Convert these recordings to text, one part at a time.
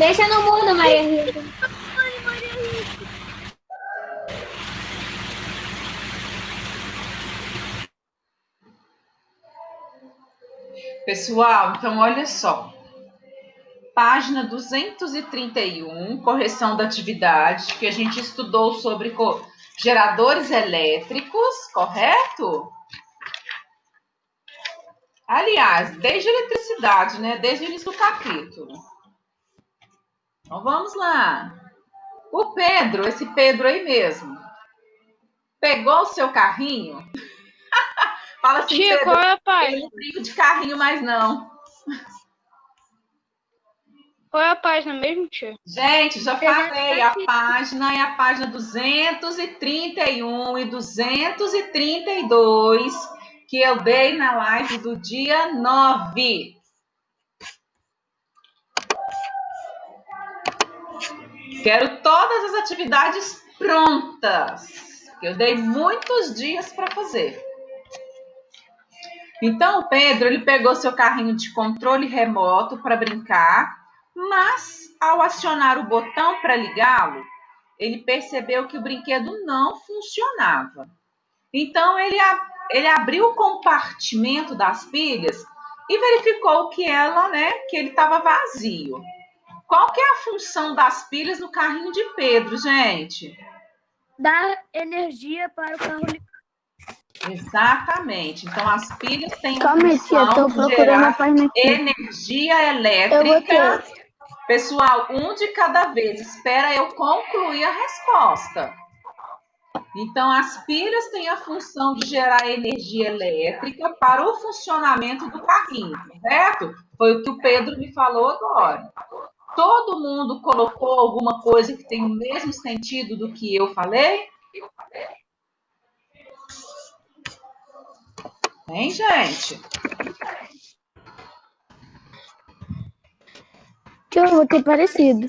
Deixa no mundo, Maria Rita. Ai, Maria Rita. Pessoal, então olha só. Página 231, correção da atividade, que a gente estudou sobre geradores elétricos, correto? Aliás, desde a eletricidade, né? Desde o início do capítulo. Então vamos lá. O Pedro, esse Pedro aí mesmo, pegou o seu carrinho? Fala assim, Tia, Pedro, qual é a eu página? não brinco de carrinho mais não. Qual é a página mesmo, tia? Gente, já falei, a página é a página 231 e 232 que eu dei na live do dia 9. Quero todas as atividades prontas. Eu dei muitos dias para fazer. Então, o Pedro, ele pegou seu carrinho de controle remoto para brincar, mas ao acionar o botão para ligá-lo, ele percebeu que o brinquedo não funcionava. Então, ele abriu o compartimento das pilhas e verificou que que ele estava vazio. Qual que é a função das pilhas no carrinho de Pedro, gente? Dar energia para o carro ligar. Exatamente. Então, as pilhas têm a Calma aí, tia, função tô de procurando a gerar página aqui. energia Eu elétrica. botei. Pessoal, um de cada vez. Espera eu concluir a resposta. Então, as pilhas têm a função de gerar energia elétrica para o funcionamento do carrinho, certo? Foi o que o Pedro me falou agora. Todo mundo colocou alguma coisa que tem o mesmo sentido do que eu falei? Hein, gente? Tia, eu botei parecido.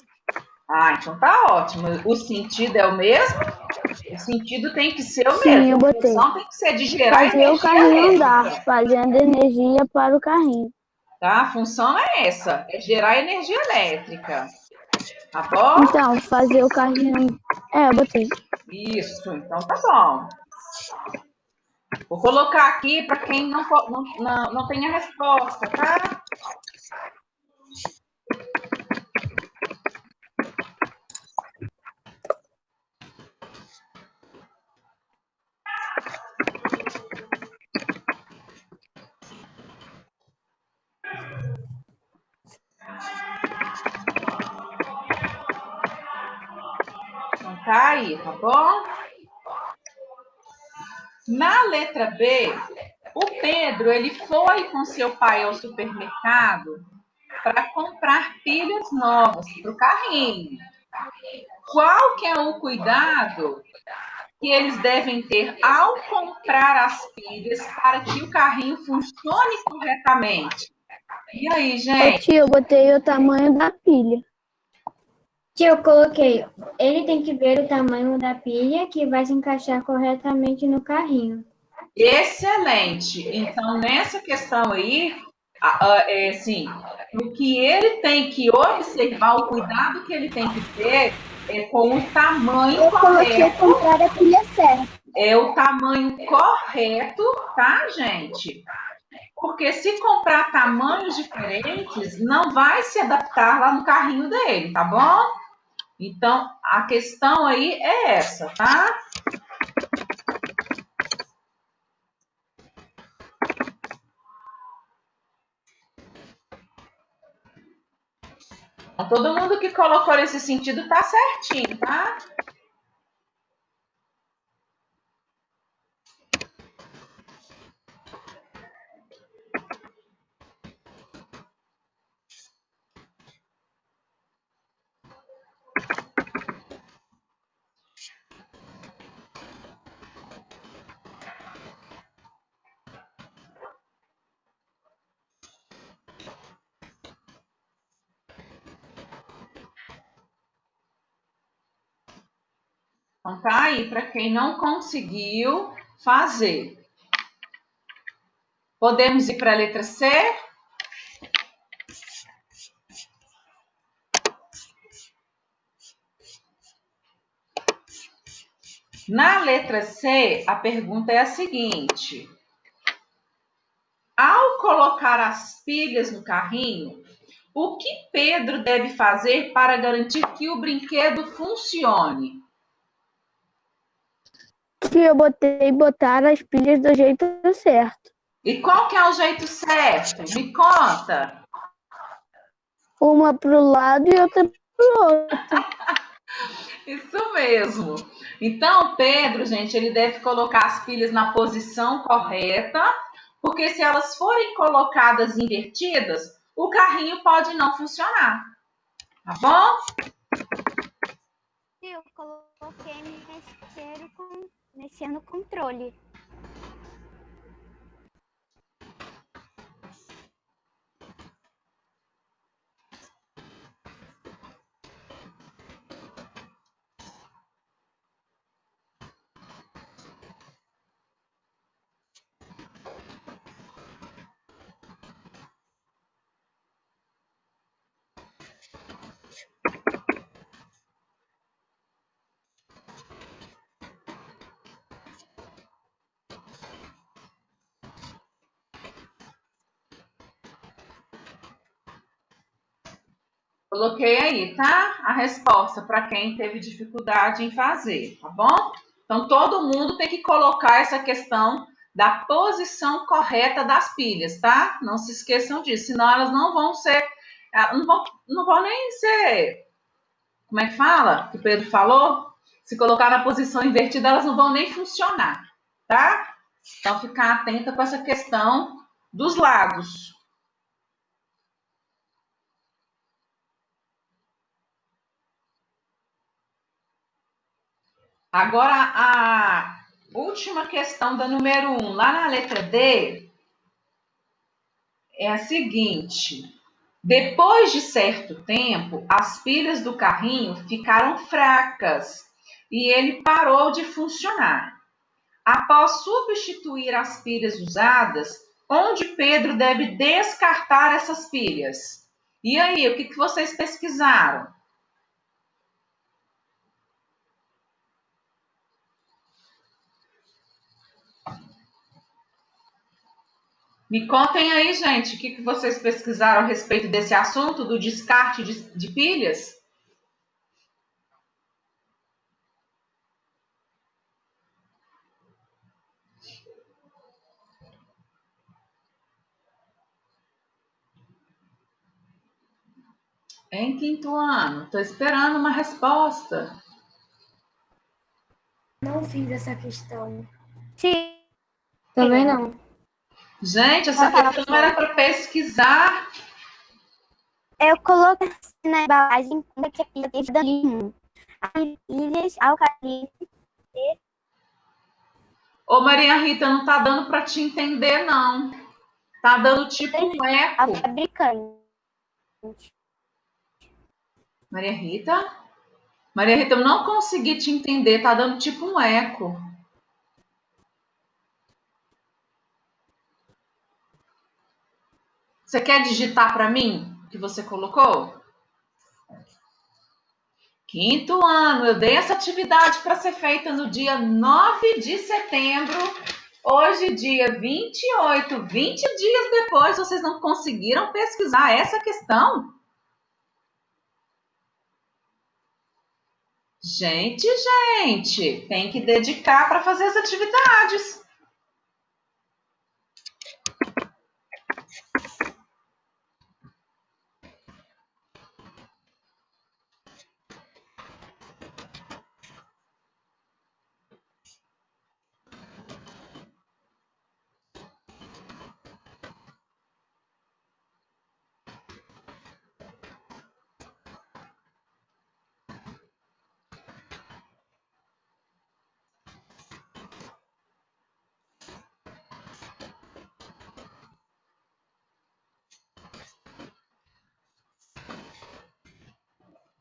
Ah, então tá ótimo. O sentido é o mesmo? O sentido tem que ser o Sim, mesmo. eu A botei. função tem que ser de gerar Fazer o energia carrinho andar, elétrica. fazendo energia para o carrinho. Tá? A função é essa, é gerar energia elétrica. Tá bom? Então, fazer o carrinho... eu botei. Isso, então tá bom. Vou colocar aqui para quem não tem a resposta, tá? Então tá aí, tá bom? Na letra B, o Pedro ele foi com seu pai ao supermercado para comprar pilhas novas para o carrinho. Qual que é o cuidado que eles devem ter ao comprar as pilhas para que o carrinho funcione corretamente? E aí, Ô, gente? tia, eu botei o tamanho da pilha. Tia, eu coloquei. Ele tem que ver o tamanho da pilha que vai se encaixar corretamente no carrinho. Excelente. Então, nessa questão aí, assim, o que ele tem que observar, o cuidado que ele tem que ter é com o tamanho Eu coloquei correto, comprar a pilha certa. é o tamanho correto, tá, gente? Porque se comprar tamanhos diferentes, não vai se adaptar lá no carrinho dele, tá bom? Então, a questão aí é essa, tá? Então, todo mundo que colocou nesse sentido tá certinho, tá? Então tá aí para quem não conseguiu fazer. Podemos ir para a letra C? Na letra C, a pergunta é a seguinte: ao colocar as pilhas no carrinho, o que Pedro deve fazer para garantir que o brinquedo funcione? Que eu botar as pilhas do jeito certo. E qual que é o jeito certo? Me conta. Uma pro lado e outra pro outro. Isso mesmo. Então, Pedro, gente, ele deve colocar as pilhas na posição correta, porque se elas forem colocadas invertidas, o carrinho pode não funcionar. Tá bom? Eu coloquei mexer no controle. Coloquei aí, tá? A resposta para quem teve dificuldade em fazer, tá bom? Então, todo mundo tem que colocar essa questão da posição correta das pilhas, tá? Não se esqueçam disso, senão elas não vão ser, não vão nem ser, como é que fala? Que o Pedro falou? Se colocar na posição invertida, elas não vão nem funcionar, tá? Então, ficar atenta com essa questão dos lados. Agora, a última questão da número 1, lá na letra D, é a seguinte: depois de certo tempo, as pilhas do carrinho ficaram fracas e ele parou de funcionar. Após substituir as pilhas usadas, onde Pedro deve descartar essas pilhas? E aí, o que vocês pesquisaram? Me contem aí, gente, o que vocês pesquisaram a respeito desse assunto do descarte de pilhas? Em quinto ano, estou esperando uma resposta. Não fiz essa questão. Sim. Também não. Gente, essa questão era para pesquisar. Eu coloquei na embalagem que tinha pilha de limão. Aí pilhas, alcalino. Ô, Maria Rita, não tá dando para te entender, não. Tá dando tipo um Ao eco. fabricante. Maria Rita? Maria Rita, eu não consegui te entender, tá dando tipo um eco. Você quer digitar para mim o que você colocou? Quinto ano, eu dei essa atividade para ser feita no dia 9 de setembro. Hoje, dia 28, 20 dias depois, vocês não conseguiram pesquisar essa questão? Gente, tem que dedicar para fazer as atividades.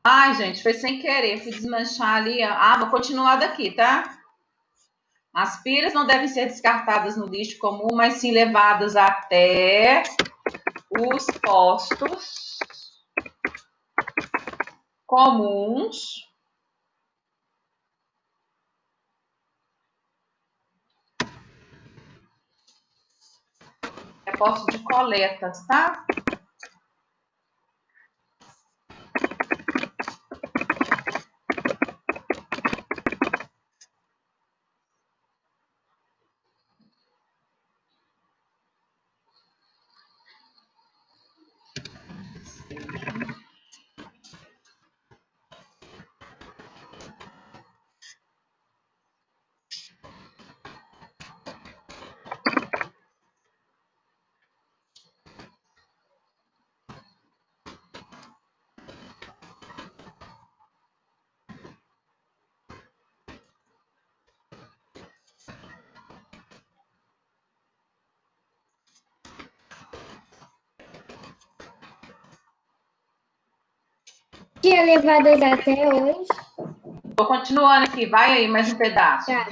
Ai, gente, foi sem querer. Fui desmanchar ali. Ah, vou continuar daqui, tá? As pilhas não devem ser descartadas no lixo comum, mas sim levadas até os postos comuns postos de coletas, tá? Tinha elevadores até hoje. Tô continuando aqui, vai aí mais um pedaço. Tá.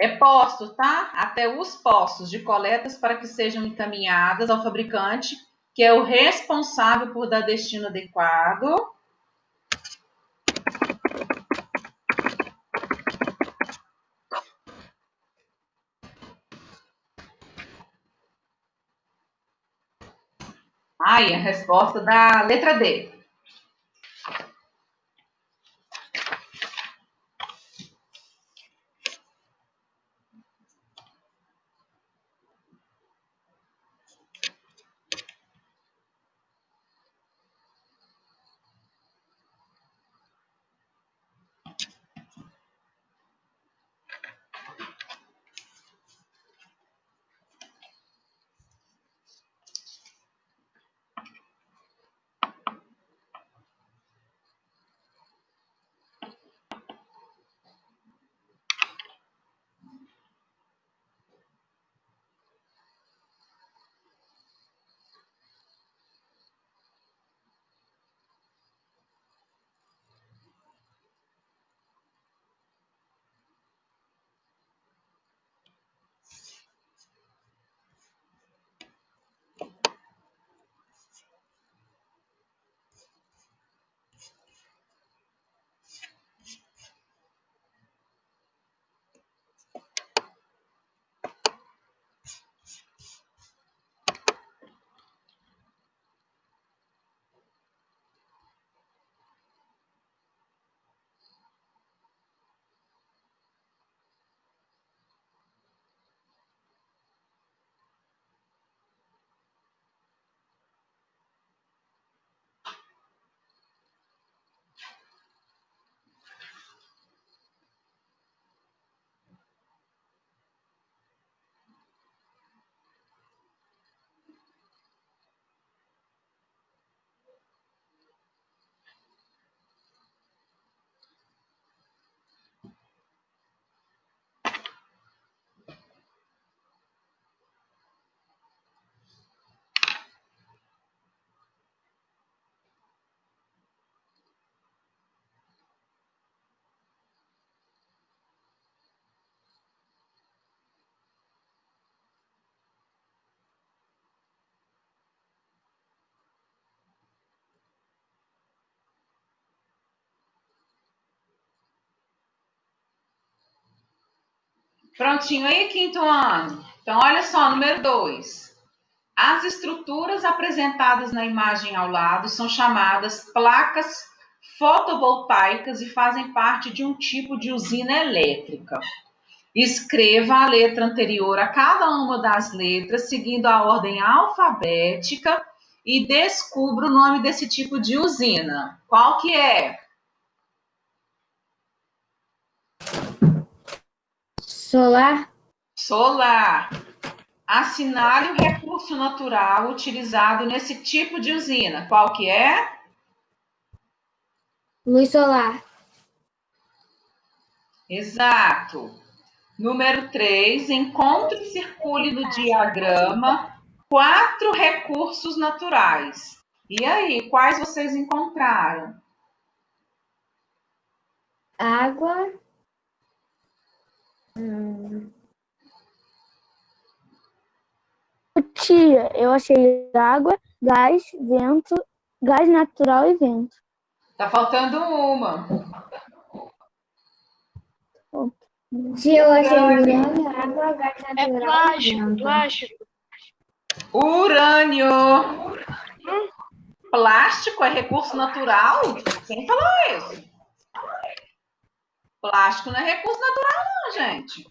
É posto, tá? Até os postos de coletas para que sejam encaminhadas ao fabricante, que é o responsável por dar destino adequado. Aí, a resposta da letra D. Prontinho aí, quinto ano. Então, olha só, número 2. As estruturas apresentadas na imagem ao lado são chamadas placas fotovoltaicas e fazem parte de um tipo de usina elétrica. Escreva a letra anterior a cada uma das letras, seguindo a ordem alfabética, e descubra o nome desse tipo de usina. Qual que é? Solar. Solar. Assinale o recurso natural utilizado nesse tipo de usina. Qual que é? Luz solar. Exato. Número 3. Encontre e circule no diagrama 4 recursos naturais. E aí, quais vocês encontraram? Água. Tia, eu achei água, gás, vento, gás natural e vento. Tá faltando uma. Se eu achei urânio, água, gás É natural e plástico, vento. plástico. Urânio. Plástico é recurso natural? Quem falou isso? Plástico não é recurso natural, não, gente.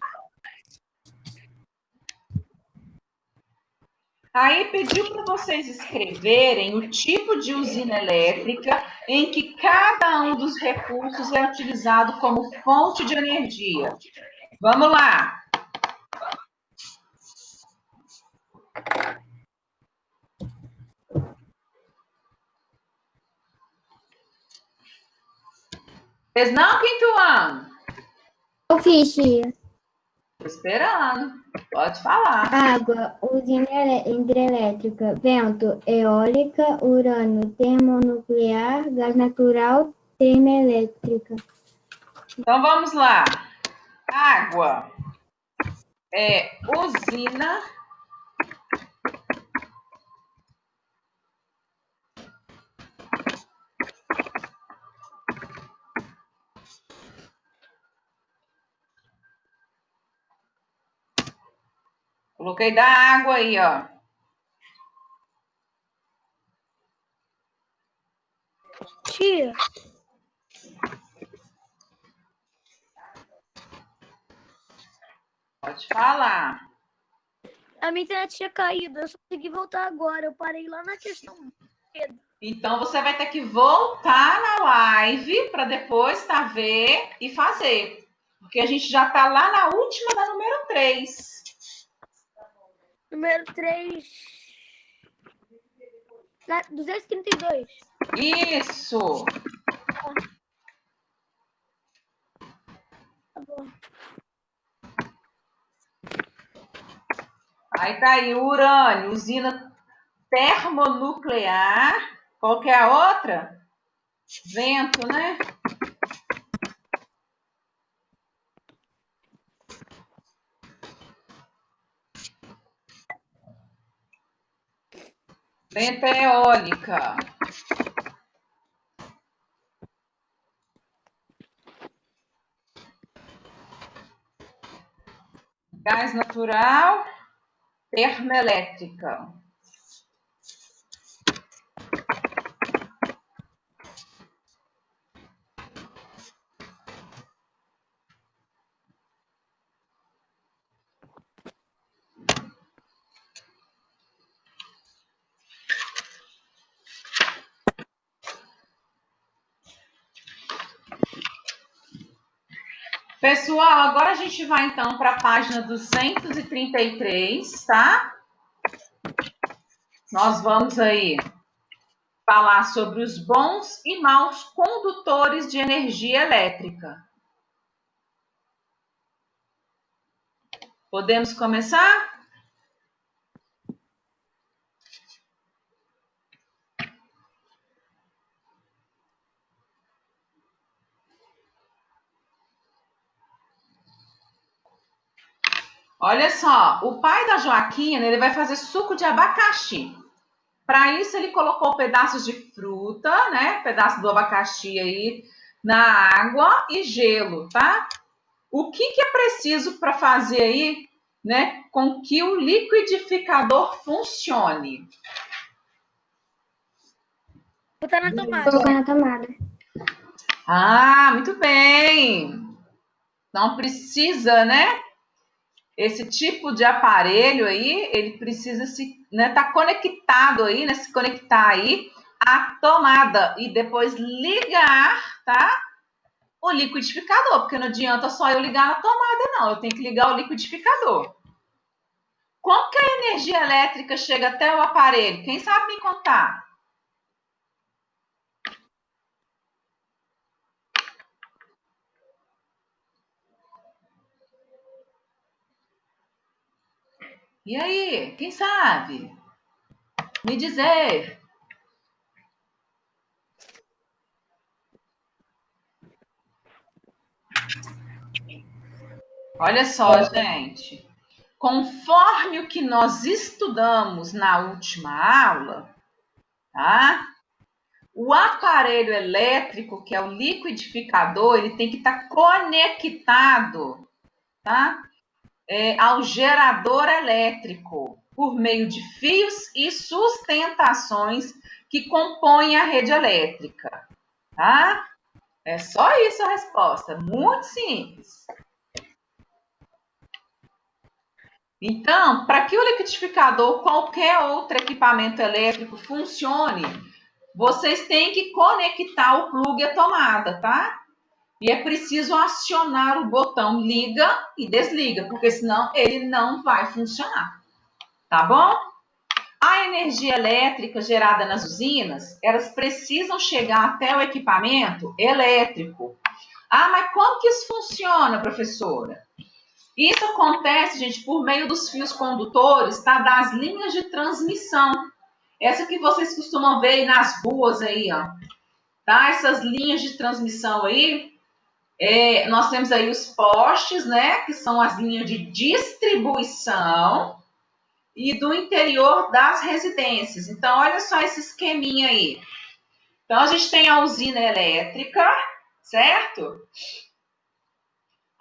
Aí pediu para vocês escreverem o tipo de usina elétrica em que cada um dos recursos é utilizado como fonte de energia. Vamos lá. Fez não, quinto ano? Eu fiz, tia. Tô esperando. Pode falar. Água, usina hidrelétrica, vento, eólica, urânio, termonuclear, gás natural, termoelétrica. Então vamos lá. Água é usina Coloquei da água aí, ó. Tia, Pode falar. a minha internet tinha caído. Eu só consegui voltar agora. Eu parei lá na questão. Então você vai ter que voltar na live para depois ver e fazer. Porque a gente já está lá na última da número 3. Número 3. 232. Isso! Tá bom. Aí tá aí, urânio, usina termonuclear. Qual que é a outra? Vento, né? Vento é eólica. Gás natural, termoelétrica. Pessoal, agora a gente vai então para a página 233, tá? Nós vamos aí falar sobre os bons e maus condutores de energia elétrica. Podemos começar? Olha só, o pai da Joaquina, ele vai fazer suco de abacaxi. Para isso, ele colocou pedaços de fruta, né? Pedaço do abacaxi aí na água e gelo, tá? O que é preciso para fazer aí, né? Com que o liquidificador funcione? Botar na tomada. Colocar na tomada. Ah, muito bem! Não precisa, né? Esse tipo de aparelho aí, ele precisa tá conectado aí, né? Se conectar aí à tomada e depois ligar, tá? O liquidificador, porque não adianta só eu ligar na tomada, não. Eu tenho que ligar o liquidificador. Como que a energia elétrica chega até o aparelho? Quem sabe me contar? E aí, quem sabe? Me dizer. Olha só, gente. Conforme o que nós estudamos na última aula, tá? O aparelho elétrico, que é o liquidificador, ele tem que estar conectado, tá? Ao gerador elétrico. por meio de fios e sustentações que compõem a rede elétrica, tá? É só isso a resposta, muito simples. Então, para que o liquidificador ou qualquer outro equipamento elétrico funcione, vocês têm que conectar o plugue à tomada, tá? E é preciso acionar o botão liga e desliga, porque senão ele não vai funcionar, tá bom? A energia elétrica gerada nas usinas, elas precisam chegar até o equipamento elétrico. Ah, mas como que isso funciona, professora? Isso acontece, gente, por meio dos fios condutores, tá? Das linhas de transmissão. Essa que vocês costumam ver aí nas ruas aí, ó. Tá? Essas linhas de transmissão aí, nós temos aí os postes, né? Que são as linhas de distribuição e do interior das residências. Então, olha só esse esqueminha aí. Então, a gente tem a usina elétrica, certo?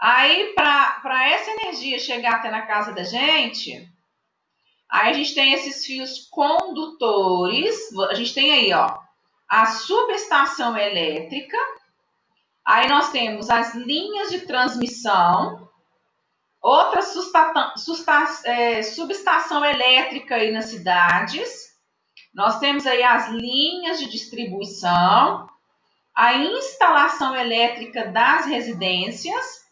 Aí, para essa energia chegar até na casa da gente, aí a gente tem esses fios condutores. A gente tem aí, ó, a subestação elétrica. Aí nós temos as linhas de transmissão. Outra subestação elétrica aí nas cidades. Nós temos aí as linhas de distribuição, a instalação elétrica das residências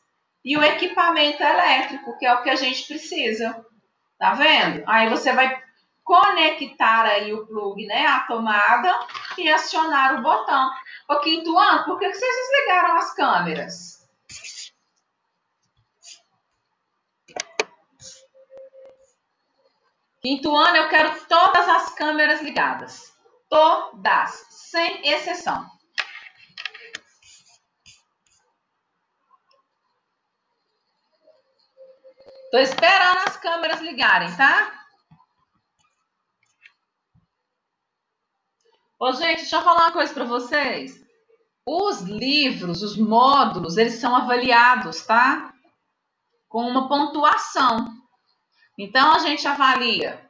e o equipamento elétrico, que é o que a gente precisa. Tá vendo? Aí você vai conectar aí o plugue, né, à tomada e acionar o botão. Ô, quinto ano, por que vocês desligaram as câmeras? Quinto ano, eu quero todas as câmeras ligadas. Todas, sem exceção. Tô esperando as câmeras ligarem, tá? Ô, gente, deixa eu falar uma coisa para vocês. Os livros, os módulos, eles são avaliados, tá? Com uma pontuação. Então, a gente avalia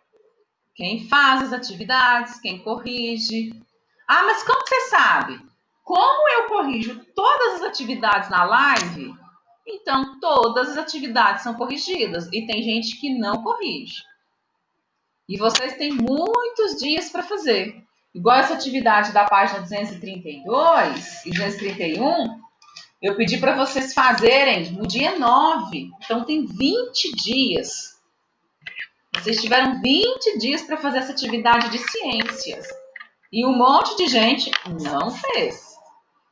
quem faz as atividades, quem corrige. Ah, mas como você sabe? Como eu corrijo todas as atividades na live, então todas as atividades são corrigidas. E tem gente que não corrige. E vocês têm muitos dias para fazer. Igual essa atividade da página 232 e 231, eu pedi para vocês fazerem no dia 9. Então tem 20 dias. Vocês tiveram 20 dias para fazer essa atividade de ciências. E um monte de gente não fez.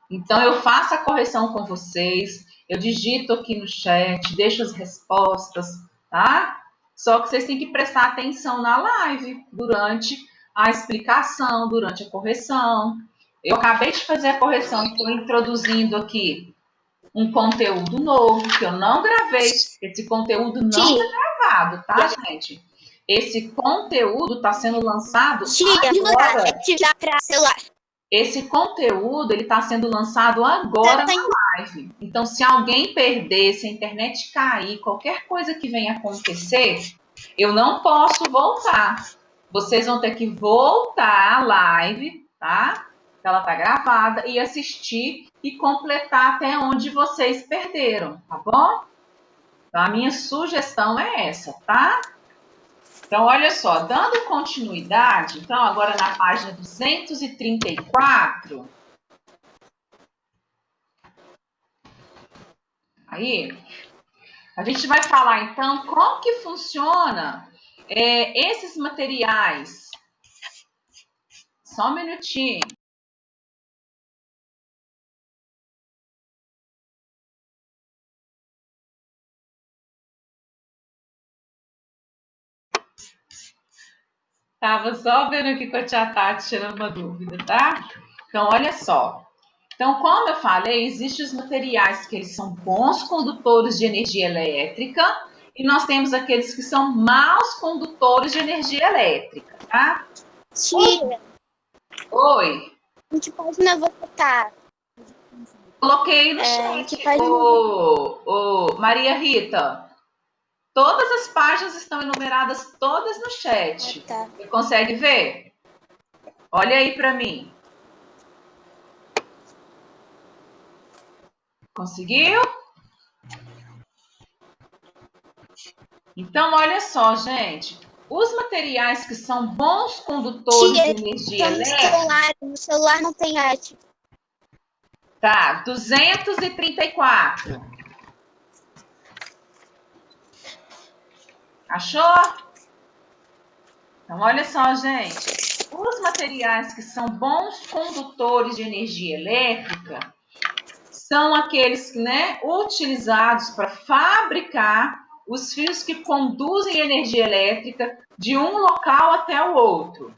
Então eu faço a correção com vocês, eu digito aqui no chat, deixo as respostas, tá? Só que vocês têm que prestar atenção na live, durante a explicação, durante a correção. Eu acabei de fazer a correção, estou introduzindo aqui um conteúdo novo, que eu não gravei. Esse conteúdo não está gravado, tá, gente? Esse conteúdo está sendo lançado agora. Esse conteúdo ele está sendo lançado agora na live. Então, se alguém perder, se a internet cair, qualquer coisa que venha acontecer, eu não posso voltar. Vocês vão ter que voltar à live, tá? Ela está gravada, e assistir e completar até onde vocês perderam, tá bom? Então, a minha sugestão é essa, tá? Então, olha só, dando continuidade, então, agora na página 234, aí, a gente vai falar, então, como que funciona esses materiais. Só um minutinho. Tava só vendo aqui com a tia Tati, tirando uma dúvida, tá? Então, olha só. Então, como eu falei, existem os materiais que eles são bons condutores de energia elétrica e nós temos aqueles que são maus condutores de energia elétrica, tá? Tia, Oi. em que página você tá? Coloquei no chat. Maria Rita. Todas as páginas estão enumeradas todas no chat. Tá. Você consegue ver? Olha aí para mim. Conseguiu? Então, olha só, gente. Os materiais que são bons condutores de energia elétrica... No celular não tem arte. Tá, 234. Achou? Então, olha só, gente. Os materiais que são bons condutores de energia elétrica são aqueles, né, utilizados para fabricar os fios que conduzem energia elétrica de um local até o outro.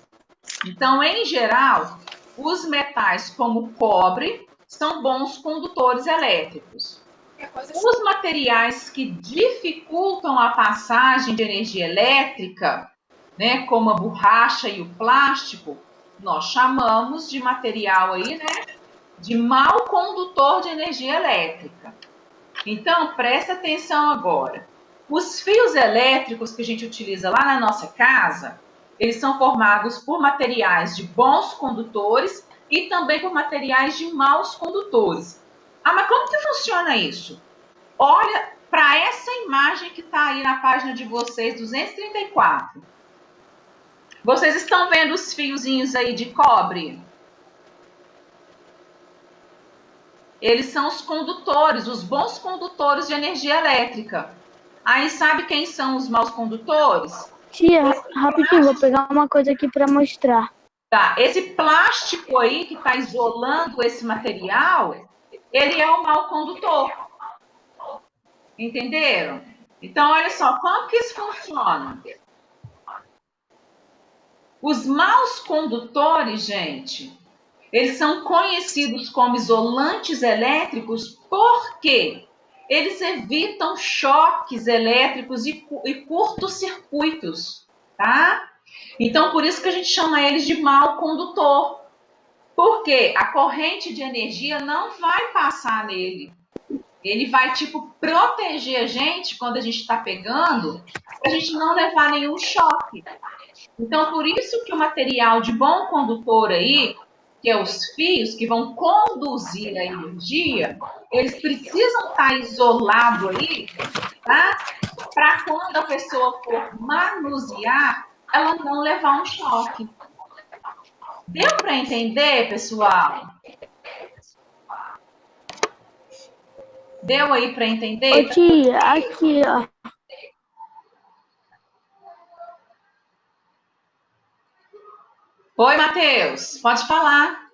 Então, em geral, os metais como o cobre são bons condutores elétricos. Os materiais que dificultam a passagem de energia elétrica, né, como a borracha e o plástico, nós chamamos de material aí, né, de mau condutor de energia elétrica. Então, presta atenção agora. Os fios elétricos que a gente utiliza lá na nossa casa, eles são formados por materiais de bons condutores e também por materiais de maus condutores. Ah, mas como que funciona isso? Olha para essa imagem que está aí na página de vocês, 234. Vocês estão vendo os fiozinhos aí de cobre? Eles são os condutores, os bons condutores de energia elétrica. Aí sabe quem são os maus condutores? Tia, rapidinho, vou pegar uma coisa aqui para mostrar. Tá, esse plástico aí que está isolando esse material, ele é o mau condutor. Entenderam? Então, olha só, como que isso funciona? Os maus condutores, gente, eles são conhecidos como isolantes elétricos porque eles evitam choques elétricos e curtos-circuitos, tá? Então, por isso que a gente chama eles de mau condutor. Porque a corrente de energia não vai passar nele. Ele vai, tipo, proteger a gente quando a gente está pegando, para a gente não levar nenhum choque. Então, por isso que o material de bom condutor aí, que é os fios que vão conduzir a energia, eles precisam estar isolados aí, tá? Para quando a pessoa for manusear, ela não levar um choque. Deu para entender, pessoal? Deu aí para entender? Ô tia, aqui, ó. Oi, Matheus, pode falar.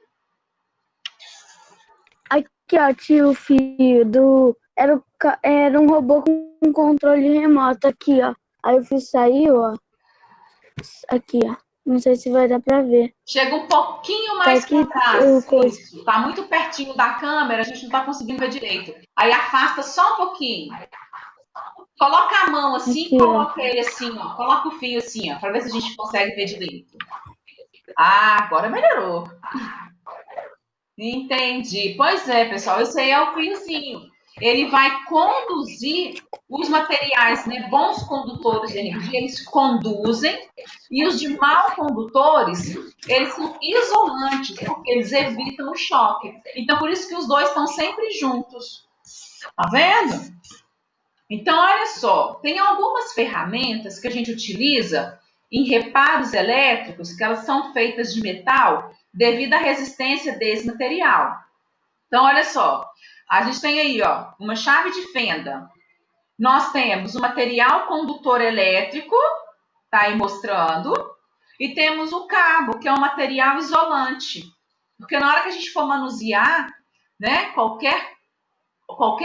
Aqui, ó, tio, o fio do... Era um robô com controle remoto aqui, ó. Aí o fio saiu, ó. Aqui, ó. Não sei se vai dar pra ver. Chega um pouquinho mais aqui para trás. o Isso. Tá muito pertinho da câmera, a gente não tá conseguindo ver direito. Aí afasta só um pouquinho. Coloca a mão assim, Aqui, coloca ele assim, ó. Coloca o fio assim, ó, para ver se a gente consegue ver direito. Ah, agora melhorou. Entendi. Pois é, pessoal, esse aí é o fiozinho. Ele vai conduzir os materiais, né, bons condutores de energia, eles conduzem, e os de mal condutores, eles são isolantes, porque eles evitam o choque. Então, por isso que os dois estão sempre juntos. Tá vendo? Então, olha só, tem algumas ferramentas que a gente utiliza em reparos elétricos, que elas são feitas de metal devido à resistência desse material. Então, olha só, a gente tem aí, ó, uma chave de fenda. Nós temos o material condutor elétrico, tá aí mostrando, e temos o cabo, que é um material isolante. Porque na hora que a gente for manusear, né, qualquer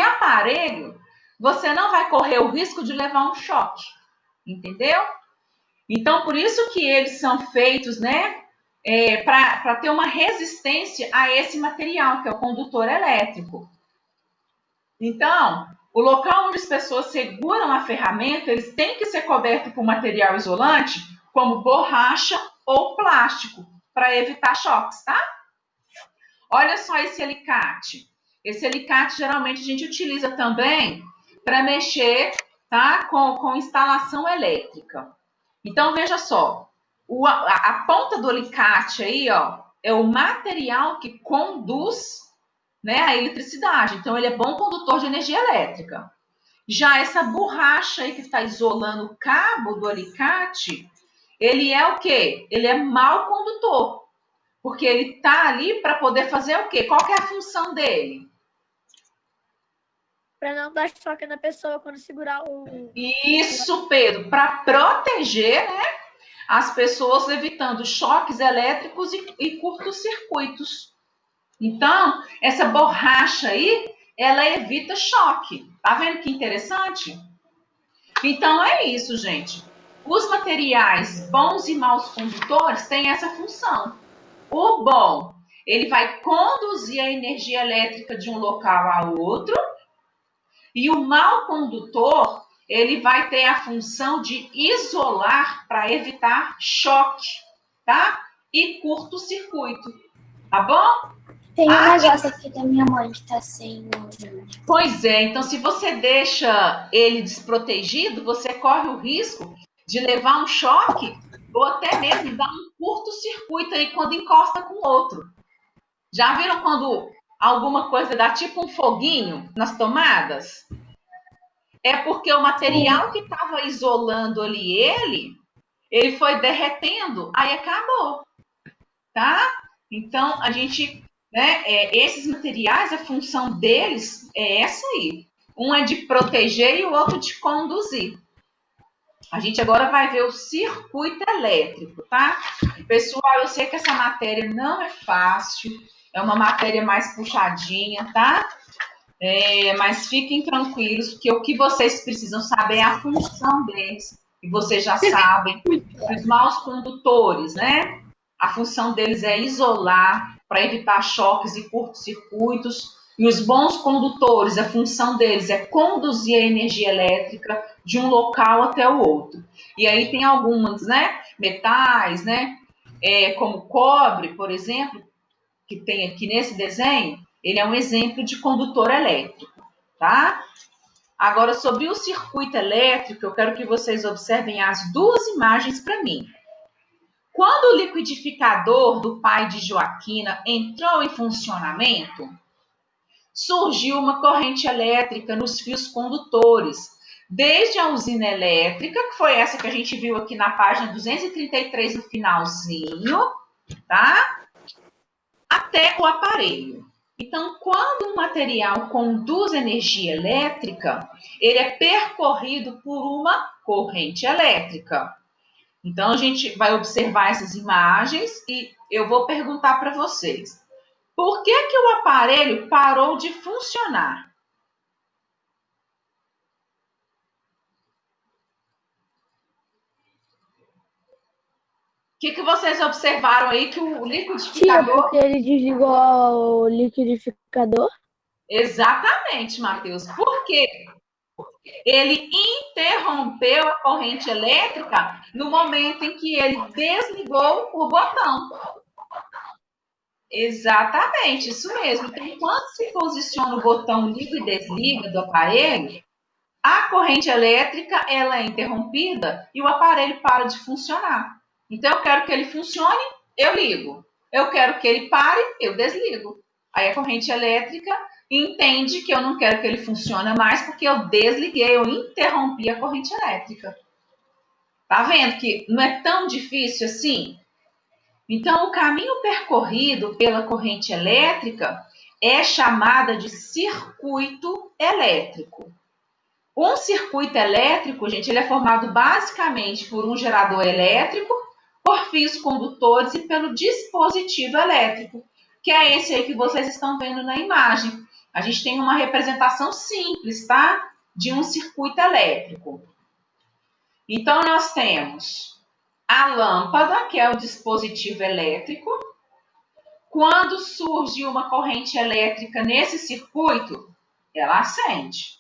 aparelho, você não vai correr o risco de levar um choque, entendeu? Então, por isso que eles são feitos, né, para ter uma resistência a esse material, que é o condutor elétrico. Então, o local onde as pessoas seguram a ferramenta, eles têm que ser cobertos por material isolante, como borracha ou plástico, para evitar choques, tá? Olha só esse alicate. Esse alicate, geralmente, a gente utiliza também para mexer tá? Com instalação elétrica. Então, veja só, a ponta do alicate aí, ó, é o material que conduz, né, a eletricidade. Então, ele é bom condutor de energia elétrica. Já essa borracha aí que está isolando o cabo do alicate, ele é o quê? Ele é mau condutor, porque ele está ali para poder fazer o quê? Qual que é a função dele? Para não dar choque na pessoa quando segurar o. Isso, Pedro, para proteger, né, as pessoas, evitando choques elétricos e curtos-circuitos. Então, essa borracha aí, ela evita choque. Tá vendo que interessante? Então, é isso, gente. Os materiais bons e maus condutores têm essa função. O bom, ele vai conduzir a energia elétrica de um local a outro, e o mau condutor, ele vai ter a função de isolar para evitar choque, tá? E curto-circuito, tá bom? Tem um negócio aqui da minha mãe que tá sem. Pois é, então se você deixa ele desprotegido, você corre o risco de levar um choque ou até mesmo dar um curto-circuito aí quando encosta com o outro. Já viram quando alguma coisa dá tipo um foguinho nas tomadas? É porque o material que estava isolando ali ele foi derretendo, aí acabou, tá? Então, a gente, né, esses materiais, a função deles é essa aí. Um é de proteger e o outro de conduzir. A gente agora vai ver o circuito elétrico, tá? Pessoal, eu sei que essa matéria não é fácil, é uma matéria mais puxadinha, tá? Mas fiquem tranquilos, porque o que vocês precisam saber é a função deles. E vocês já sabem que os maus condutores, né? A função deles é isolar para evitar choques e curtos-circuitos. E os bons condutores, a função deles é conduzir a energia elétrica de um local até o outro. E aí tem algumas, né? Metais, né? Como cobre, por exemplo, que tem aqui nesse desenho, ele é um exemplo de condutor elétrico, tá? Agora, sobre o circuito elétrico, eu quero que vocês observem as duas imagens para mim. Quando o liquidificador do pai de Joaquina entrou em funcionamento, surgiu uma corrente elétrica nos fios condutores, desde a usina elétrica, que foi essa que a gente viu aqui na página 233 no finalzinho, tá? Até o aparelho. Então, quando um material conduz energia elétrica, ele é percorrido por uma corrente elétrica. Então, a gente vai observar essas imagens e eu vou perguntar para vocês. Por que o aparelho parou de funcionar? O que vocês observaram aí que o Tia, liquidificador... porque ele desligou o liquidificador? Exatamente, Matheus. Por quê? Ele interrompeu a corrente elétrica no momento em que ele desligou o botão. Exatamente, isso mesmo. Então, quando se posiciona o botão liga e desliga do aparelho, a corrente elétrica ela é interrompida e o aparelho para de funcionar. Então, eu quero que ele funcione, eu ligo. Eu quero que ele pare, eu desligo. Aí a corrente elétrica entende que eu não quero que ele funcione mais porque eu desliguei, eu interrompi a corrente elétrica. Tá vendo que não é tão difícil assim? Então, o caminho percorrido pela corrente elétrica é chamada de circuito elétrico. Um circuito elétrico, gente, ele é formado basicamente por um gerador elétrico, por fios condutores e pelo dispositivo elétrico, que é esse aí que vocês estão vendo na imagem. A gente tem uma representação simples, tá? De um circuito elétrico. Então, nós temos a lâmpada, que é o dispositivo elétrico. Quando surge uma corrente elétrica nesse circuito, ela acende.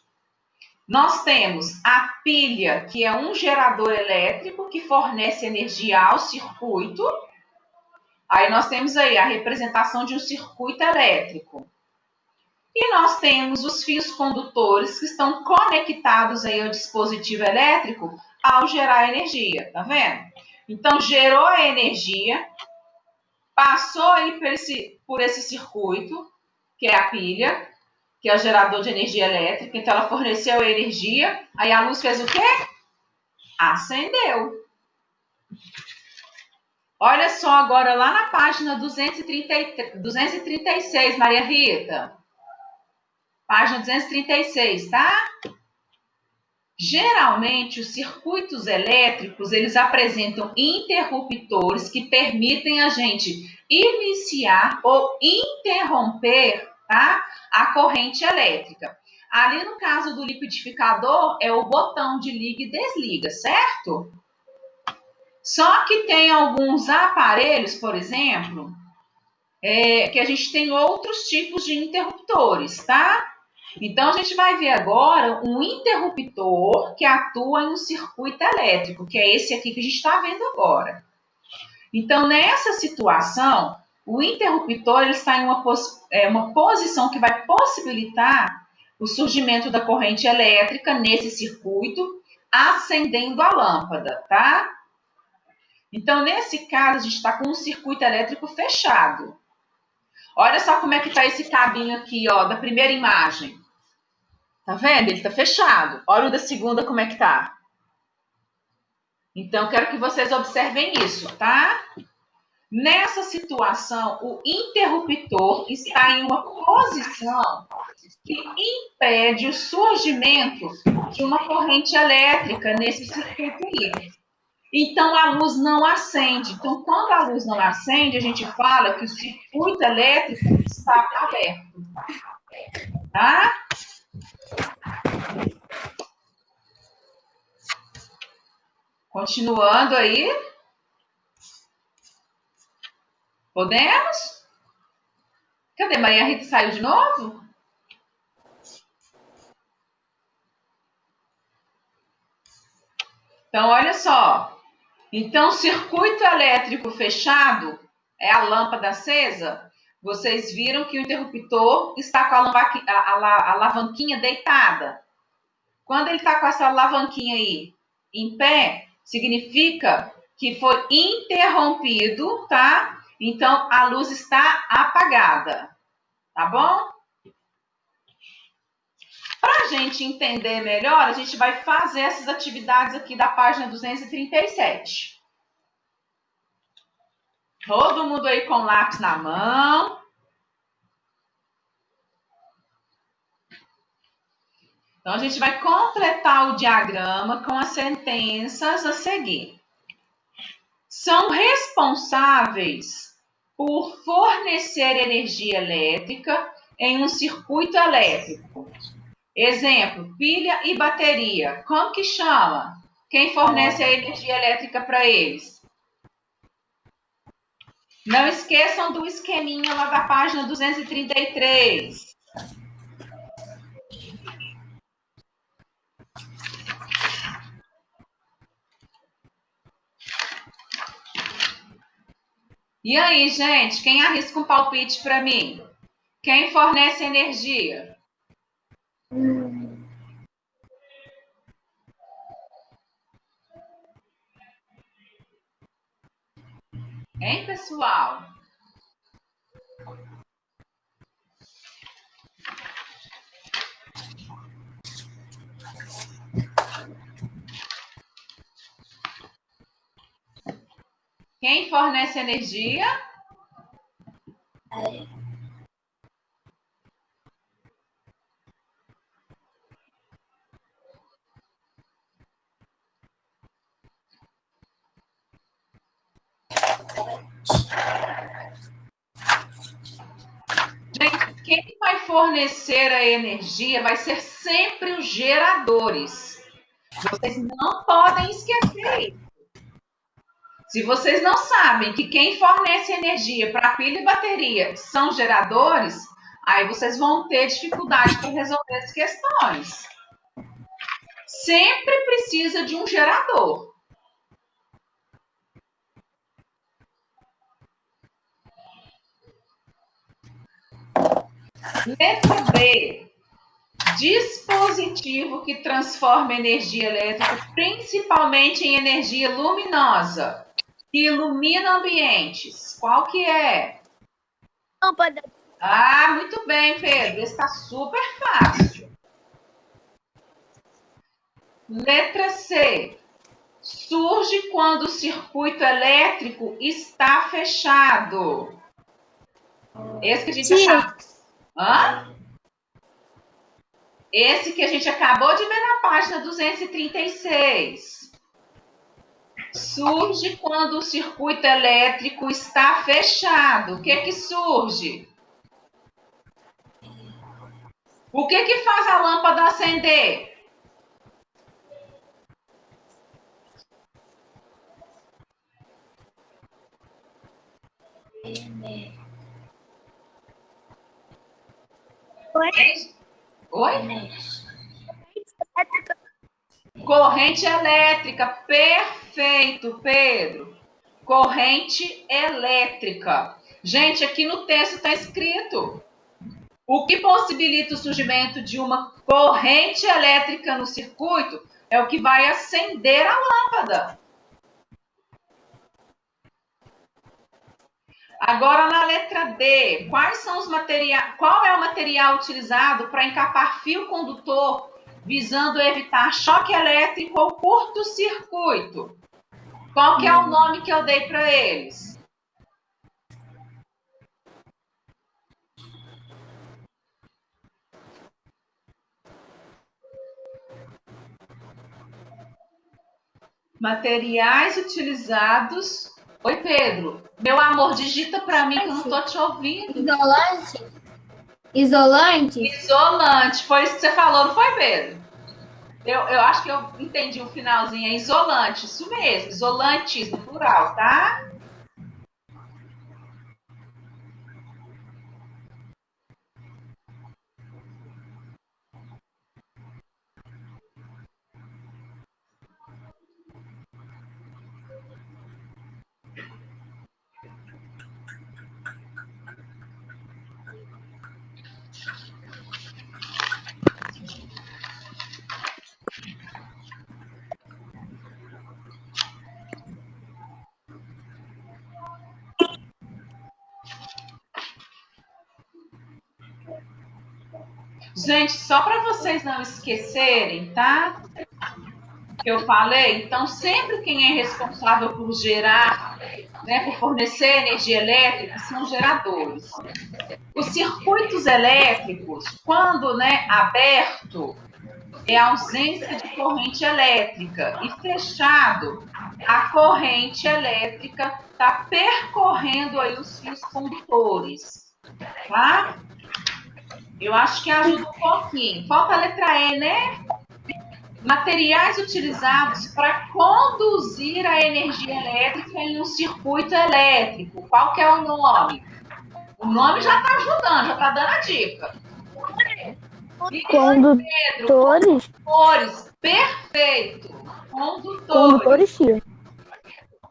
Nós temos a pilha, que é um gerador elétrico que fornece energia ao circuito. Aí nós temos aí a representação de um circuito elétrico. E nós temos os fios condutores que estão conectados aí ao dispositivo elétrico ao gerar energia, tá vendo? Então, gerou a energia, passou aí por esse circuito, que é a pilha, que é o gerador de energia elétrica. Então, ela forneceu a energia, aí a luz fez o quê? Acendeu. Olha só agora lá na página 236, Maria Rita. Página 236, tá? Geralmente, os circuitos elétricos, eles apresentam interruptores que permitem a gente iniciar ou interromper, tá, a corrente elétrica. Ali no caso do liquidificador, é o botão de liga e desliga, certo? Só que tem alguns aparelhos, por exemplo, que a gente tem outros tipos de interruptores, tá? Então, a gente vai ver agora um interruptor que atua em um circuito elétrico, que é esse aqui que a gente está vendo agora. Então, nessa situação, o interruptor ele está em uma posição que vai possibilitar o surgimento da corrente elétrica nesse circuito, acendendo a lâmpada, tá? Então, nesse caso, a gente está com um circuito elétrico fechado. Olha só como é que está esse cabinho aqui, ó, da primeira imagem. Tá vendo? Ele tá fechado. Olha o da segunda como é que tá. Então, quero que vocês observem isso, tá? Nessa situação, o interruptor está em uma posição que impede o surgimento de uma corrente elétrica nesse circuito aí. Então, a luz não acende. Então, quando a luz não acende, a gente fala que o circuito elétrico está aberto. Tá? Continuando aí. Podemos? Cadê? Maria Rita saiu de novo? Então, olha só. Então, circuito elétrico fechado é a lâmpada acesa. Vocês viram que o interruptor está com a alavanquinha deitada. Quando ele está com essa alavanquinha aí em pé, significa que foi interrompido, tá? Então, a luz está apagada, tá bom? Para a gente entender melhor, a gente vai fazer essas atividades aqui da página 237. Todo mundo aí com lápis na mão. Então, a gente vai completar o diagrama com as sentenças a seguir. São responsáveis por fornecer energia elétrica em um circuito elétrico. Exemplo, pilha e bateria. Como que chama? Quem fornece a energia elétrica para eles? Não esqueçam do esqueminha lá da página 233. E aí, gente, quem arrisca um palpite para mim? Quem fornece energia? Hein, pessoal? Quem fornece energia? Gente, quem vai fornecer a energia vai ser sempre os geradores. Vocês não podem esquecer isso. Se vocês não sabem que quem fornece energia para pilha e bateria são geradores, aí vocês vão ter dificuldade para resolver as questões. Sempre precisa de um gerador. Letra B. Dispositivo que transforma energia elétrica principalmente em energia luminosa, que ilumina ambientes. Qual que é? Lâmpada. Ah, muito bem, Pedro. Está super fácil. Letra C. Surge quando o circuito elétrico está fechado. Esse que a gente acabou. Hã? Esse que a gente acabou de ver na página 236. Surge quando o circuito elétrico está fechado. O que surge? O que faz a lâmpada acender? Oi? Corrente elétrica. Perfeito, Pedro. Corrente elétrica. Gente, aqui no texto está escrito: o que possibilita o surgimento de uma corrente elétrica no circuito é o que vai acender a lâmpada. Agora, na letra D, qual é o material utilizado para encapar fio condutor visando evitar choque elétrico ou curto-circuito? Qual que é o nome que eu dei para eles? Materiais utilizados. Oi, Pedro. Meu amor, digita para mim que eu não estou te ouvindo. Isolante? Isolante? Isolante. Foi isso que você falou, não foi, Pedro? Eu acho que eu entendi o finalzinho. É isolante. Isso mesmo. Isolantes, no plural, tá? Gente, só para vocês não esquecerem, tá? Que eu falei, então sempre quem é responsável por gerar, né, por fornecer energia elétrica são os geradores. Os circuitos elétricos, quando, né, aberto, é ausência de corrente elétrica e fechado, a corrente elétrica está percorrendo aí os fios condutores, tá? Eu acho que ajuda um pouquinho. Falta a letra E, né? Materiais utilizados para conduzir a energia elétrica em um circuito elétrico. Qual que é o nome? O nome já está ajudando, já está dando a dica. Condutores? Condutores. Perfeito. Condutores, tia.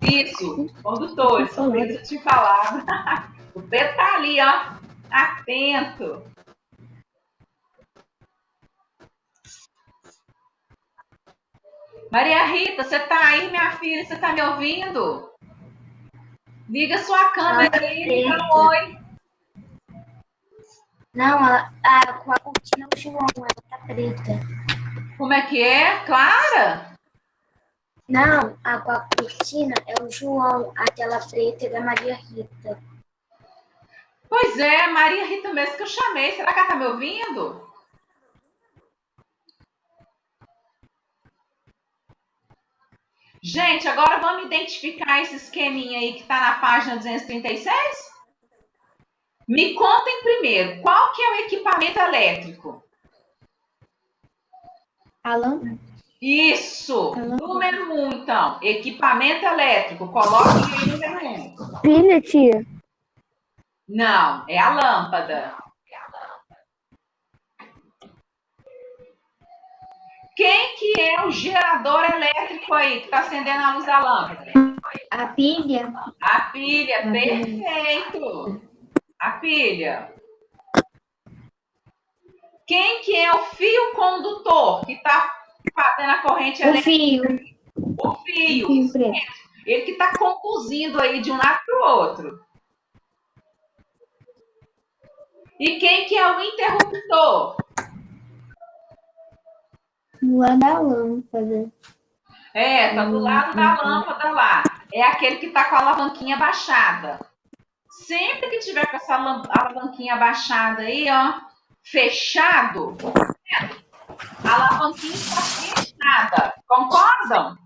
Isso, condutores. O Pedro tinha falado. O Pedro tá ali, ó, atento. Maria Rita, você tá aí, minha filha? Você tá me ouvindo? Liga sua câmera aí, dá um oi. Não, com a cortina o João, ela tá preta. Como é que é? Clara? Não, com a cortina é o João, aquela preta da Maria Rita. Pois é, Maria Rita mesmo que eu chamei. Será que ela tá me ouvindo? Gente, agora vamos identificar esse esqueminha aí que está na página 236? Me contem primeiro, qual que é o equipamento elétrico? A lâmpada? Isso! Número 1, então. Equipamento elétrico. Coloque aí número 1. Pilha, tia. Não, é a lâmpada. Quem que é o gerador elétrico aí que está acendendo a luz da lâmpada? A pilha? A pilha, perfeito. A pilha. Quem que é o fio condutor que está fazendo a corrente O elétrica? fio. O fio. Fio preto. Ele que está conduzindo aí de um lado para o outro. E quem que é o interruptor? Do lado da lâmpada. Tá do lado da lâmpada lá. É aquele que está com a alavanquinha baixada. Sempre que tiver com essa alavanquinha baixada aí, ó, fechado, a alavanquinha está fechada. Concordam?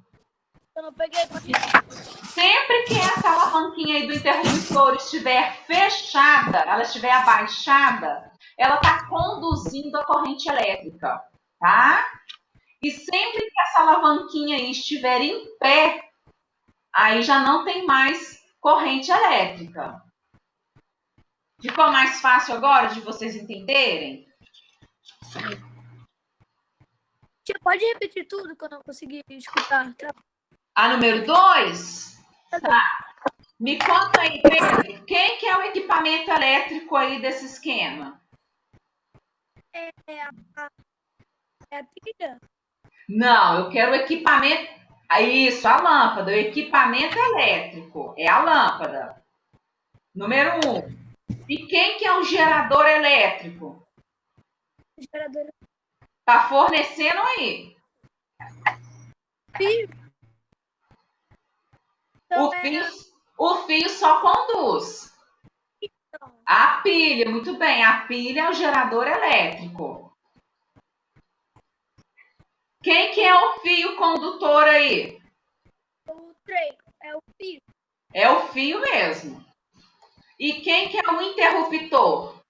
Eu não peguei. Sempre que essa alavanquinha aí do interruptor estiver fechada, ela estiver abaixada, ela está conduzindo a corrente elétrica, tá? E sempre que essa alavanquinha aí estiver em pé, aí já não tem mais corrente elétrica. Ficou mais fácil agora de vocês entenderem? Tia, pode repetir tudo que eu não consegui escutar? A número 2? Tá. Me conta aí, Pedro, quem que é o equipamento elétrico aí desse esquema? É a pilha? Não, eu quero o equipamento... Isso, a lâmpada. O equipamento elétrico é a lâmpada. Número 1. E quem que é o gerador elétrico? O gerador Tá fornecendo aí. fio. O fio só conduz. A pilha, muito bem. A pilha é o gerador elétrico. Quem que é o fio condutor aí? O trem é o fio. É o fio mesmo. E quem que é o interruptor?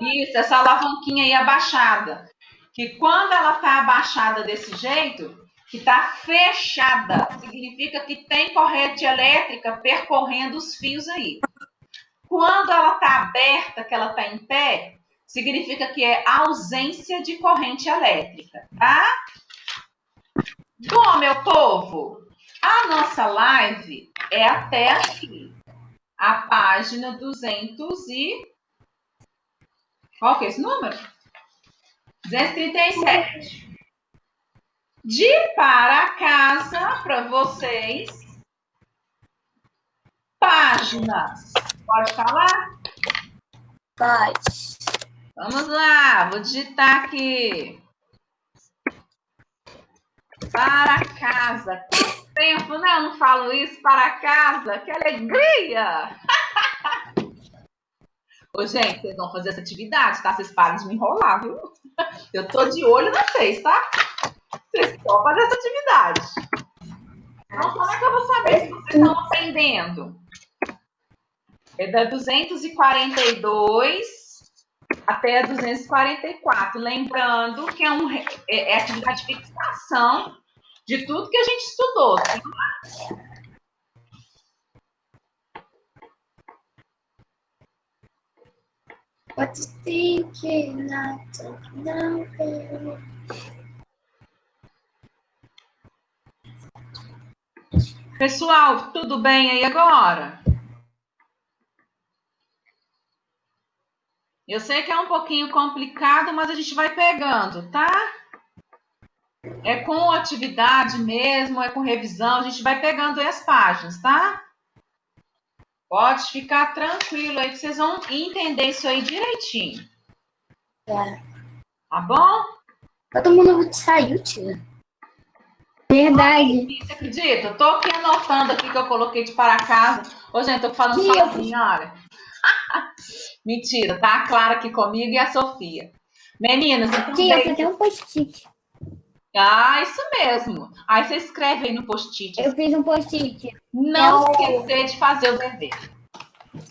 Isso, essa alavanquinha aí abaixada. Que quando ela tá abaixada desse jeito, que tá fechada, significa que tem corrente elétrica percorrendo os fios aí. Quando ela tá aberta, que ela tá em pé, significa que é ausência de corrente elétrica, tá? Bom, meu povo, a nossa live é até aqui. A página 200 e... Qual que é esse número? 237. De para casa para vocês. Páginas. Pode falar? Pode. Vamos lá, vou digitar aqui. Para casa. Quanto tempo, né? Eu não falo isso, para casa. Que alegria! Ô, gente, vocês vão fazer essa atividade, tá? Vocês param de me enrolar, viu? Eu tô de olho nas vocês, tá? Vocês vão fazer essa atividade. Então, como é que eu vou saber se vocês estão aprendendo? É da 242 até a 244. Lembrando que é atividade de fixação de tudo que a gente estudou. Tá? What you thinking? Não. Pessoal, tudo bem aí agora? Eu sei que é um pouquinho complicado, mas a gente vai pegando, tá? É com atividade mesmo, é com revisão, a gente vai pegando aí as páginas, tá? Pode ficar tranquilo aí que vocês vão entender isso aí direitinho. Tá bom? Todo mundo saiu, tia. Verdade. Você acredita? Eu tô aqui anotando aqui que eu coloquei de para casa. Ô, gente, tô falando sozinha, olha. Mentira, tá a Clara aqui comigo e a Sofia. Meninas, então... Tia, eu fiz até um post-it. Ah, isso mesmo. Aí você escreve aí no post-it. Eu fiz um post-it. Não esquecer de fazer o dever.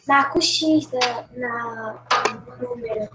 Na coxinha, na número.